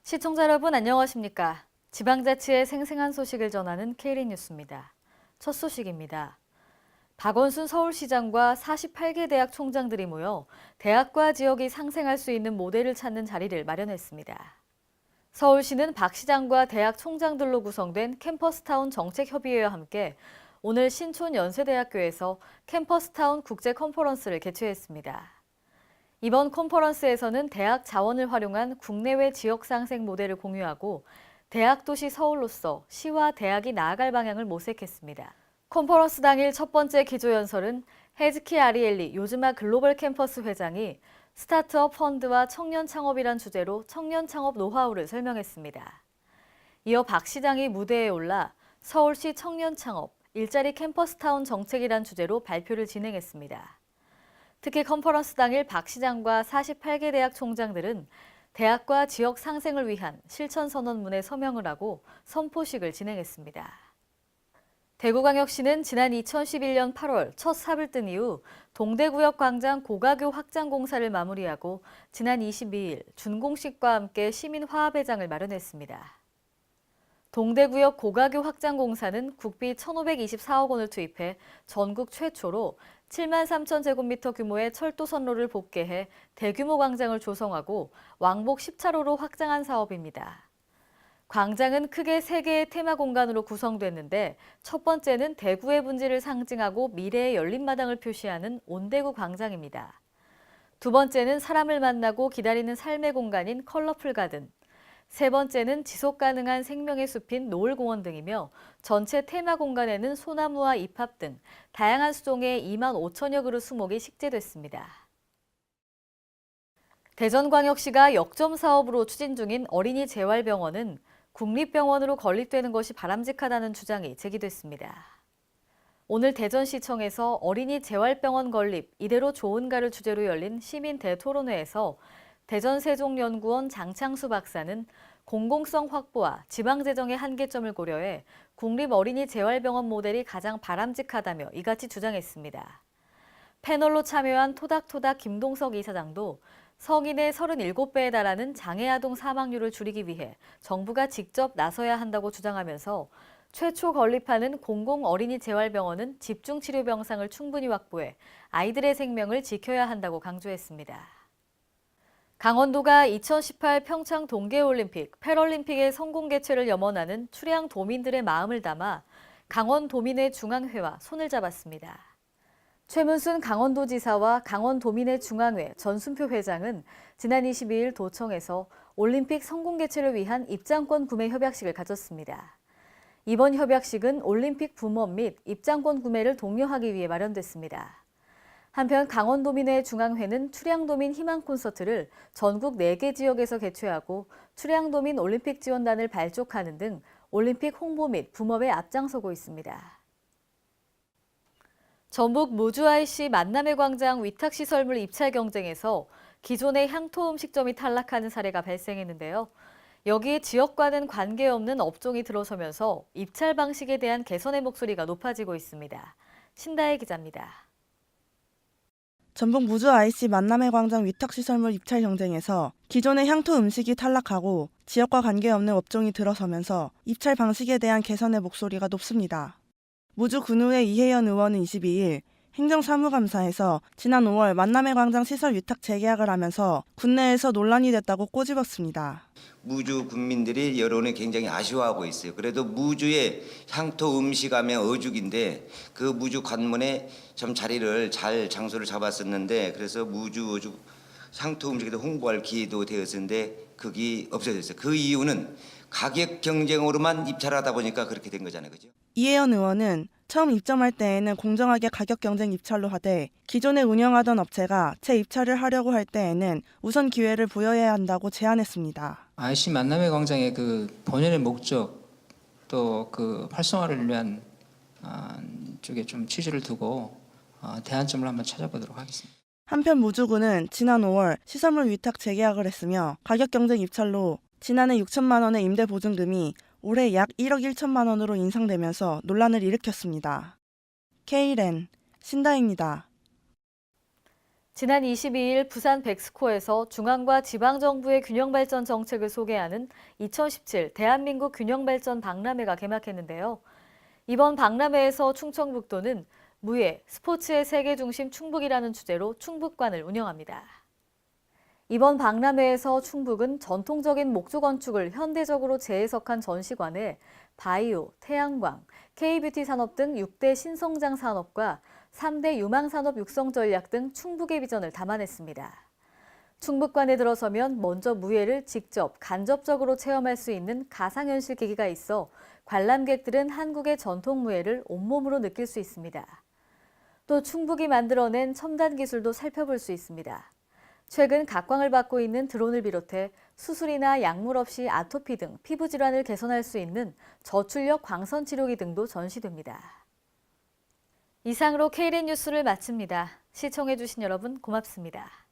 시청자 여러분 안녕하십니까? 지방자치의 생생한 소식을 전하는 K린 뉴스입니다. 첫 소식입니다. 박원순 서울시장과 48개 대학 총장들이 모여 대학과 지역이 상생할 수 있는 모델을 찾는 자리를 마련했습니다. 서울시는 박 시장과 대학 총장들로 구성된 캠퍼스타운 정책협의회와 함께 오늘 신촌 연세대학교에서 캠퍼스타운 국제 컨퍼런스를 개최했습니다. 이번 컨퍼런스에서는 대학 자원을 활용한 국내외 지역 상생 모델을 공유하고 대학 도시 서울로서 시와 대학이 나아갈 방향을 모색했습니다. 컨퍼런스 당일 첫 번째 기조연설은 헤즈키 아리엘리 요즈마 글로벌 캠퍼스 회장이 스타트업 펀드와 청년 창업이란 주제로 청년 창업 노하우를 설명했습니다. 이어 박 시장이 무대에 올라 서울시 청년 창업, 일자리 캠퍼스타운 정책이란 주제로 발표를 진행했습니다. 특히 컨퍼런스 당일 박 시장과 48개 대학 총장들은 대학과 지역 상생을 위한 실천선언문에 서명을 하고 선포식을 진행했습니다. 대구광역시는 지난 2011년 8월 첫 삽을 뜬 이후 동대구역 광장 고가교 확장 공사를 마무리하고 지난 22일 준공식과 함께 시민화합회장을 마련했습니다. 동대구역 고가교 확장 공사는 국비 1,524억 원을 투입해 전국 최초로 7만 3천 제곱미터 규모의 철도선로를 복개해 대규모 광장을 조성하고 왕복 10차로로 확장한 사업입니다. 광장은 크게 3개의 테마 공간으로 구성됐는데 첫 번째는 대구의 분지를 상징하고 미래의 열린마당을 표시하는 온대구 광장입니다. 두 번째는 사람을 만나고 기다리는 삶의 공간인 컬러풀 가든, 세 번째는 지속 가능한 생명의 숲인 노을공원 등이며 전체 테마 공간에는 소나무와 잎합 등 다양한 수종의 2만 5천여 그루 수목이 식재됐습니다. 대전광역시가 역점 사업으로 추진 중인 어린이 재활병원은 국립병원으로 건립되는 것이 바람직하다는 주장이 제기됐습니다. 오늘 대전시청에서 어린이 재활병원 건립 이대로 좋은가를 주제로 열린 시민 대토론회에서 대전세종연구원 장창수 박사는 공공성 확보와 지방재정의 한계점을 고려해 국립어린이 재활병원 모델이 가장 바람직하다며 이같이 주장했습니다. 패널로 참여한 토닥토닥 김동석 이사장도 성인의 37배에 달하는 장애아동 사망률을 줄이기 위해 정부가 직접 나서야 한다고 주장하면서 최초 건립하는 공공어린이 재활병원은 집중치료병상을 충분히 확보해 아이들의 생명을 지켜야 한다고 강조했습니다. 강원도가 2018 평창 동계올림픽, 패럴림픽의 성공 개최를 염원하는 출향 도민들의 마음을 담아 강원도민회 중앙회와 손을 잡았습니다. 최문순 강원도지사와 강원도민회 중앙회 전순표 회장은 지난 22일 도청에서 올림픽 성공 개최를 위한 입장권 구매 협약식을 가졌습니다. 이번 협약식은 올림픽 붐업 및 입장권 구매를 독려하기 위해 마련됐습니다. 한편 강원도민회 중앙회는 출향도민 희망 콘서트를 전국 4개 지역에서 개최하고 출향도민 올림픽 지원단을 발족하는 등 올림픽 홍보 및 붐업에 앞장서고 있습니다. 전북 무주IC 만남의 광장 위탁시설물 입찰 경쟁에서 기존의 향토 음식점이 탈락하는 사례가 발생했는데요. 여기에 지역과는 관계없는 업종이 들어서면서 입찰 방식에 대한 개선의 목소리가 높아지고 있습니다. 신다혜 기자입니다. 전북 무주IC 만남의 광장 위탁시설물 입찰 경쟁에서 기존의 향토 음식이 탈락하고 지역과 관계없는 업종이 들어서면서 입찰 방식에 대한 개선의 목소리가 높습니다. 무주군의회 이혜연 의원은 22일 행정사무감사에서 지난 5월 만남의 광장 시설 위탁 재계약을 하면서 군내에서 논란이 됐다고 꼬집었습니다. 무주 군민들이 여론이 굉장히 아쉬워하고 있어요. 그래도 무주의 향토 음식하면 어죽인데 그 무주 관문에 좀 자리를 잘 장소를 잡았었는데 그래서 무주 어죽 향토 음식에도 홍보할 기회도 되었는데 그게 없어졌어요. 그 이유는 가격 경쟁으로만 입찰하다 보니까 그렇게 된 거잖아요. 그죠? 이혜연 의원은 처음 입점할 때에는 공정하게 가격 경쟁 입찰로 하되 기존에 운영하던 업체가 재입찰을 하려고 할 때에는 우선 기회를 부여해야 한다고 제안했습니다. IC 만남의 광장의 그 본연의 목적 또 그 활성화를 위한 쪽에 좀 취지를 두고 대안점을 한번 찾아보도록 하겠습니다. 한편 무주군은 지난 5월 시설물 위탁 재계약을 했으며 가격 경쟁 입찰로 지난해 6천만 원의 임대 보증금이 올해 약 1억 1천만 원으로 인상되면서 논란을 일으켰습니다. K랜 신다입니다. 지난 22일 부산 백스코에서 중앙과 지방정부의 균형발전 정책을 소개하는 2017 대한민국 균형발전 박람회가 개막했는데요. 이번 박람회에서 충청북도는 무예, 스포츠의 세계 중심 충북이라는 주제로 충북관을 운영합니다. 이번 박람회에서 충북은 전통적인 목조 건축을 현대적으로 재해석한 전시관에 바이오, 태양광, K뷰티 산업 등 6대 신성장 산업과 3대 유망산업 육성 전략 등 충북의 비전을 담아냈습니다. 충북관에 들어서면 먼저 무예를 직접 간접적으로 체험할 수 있는 가상현실 기기가 있어 관람객들은 한국의 전통 무예를 온몸으로 느낄 수 있습니다. 또 충북이 만들어낸 첨단 기술도 살펴볼 수 있습니다. 최근 각광을 받고 있는 드론을 비롯해 수술이나 약물 없이 아토피 등 피부 질환을 개선할 수 있는 저출력 광선 치료기 등도 전시됩니다. 이상으로 K린 뉴스를 마칩니다. 시청해주신 여러분 고맙습니다.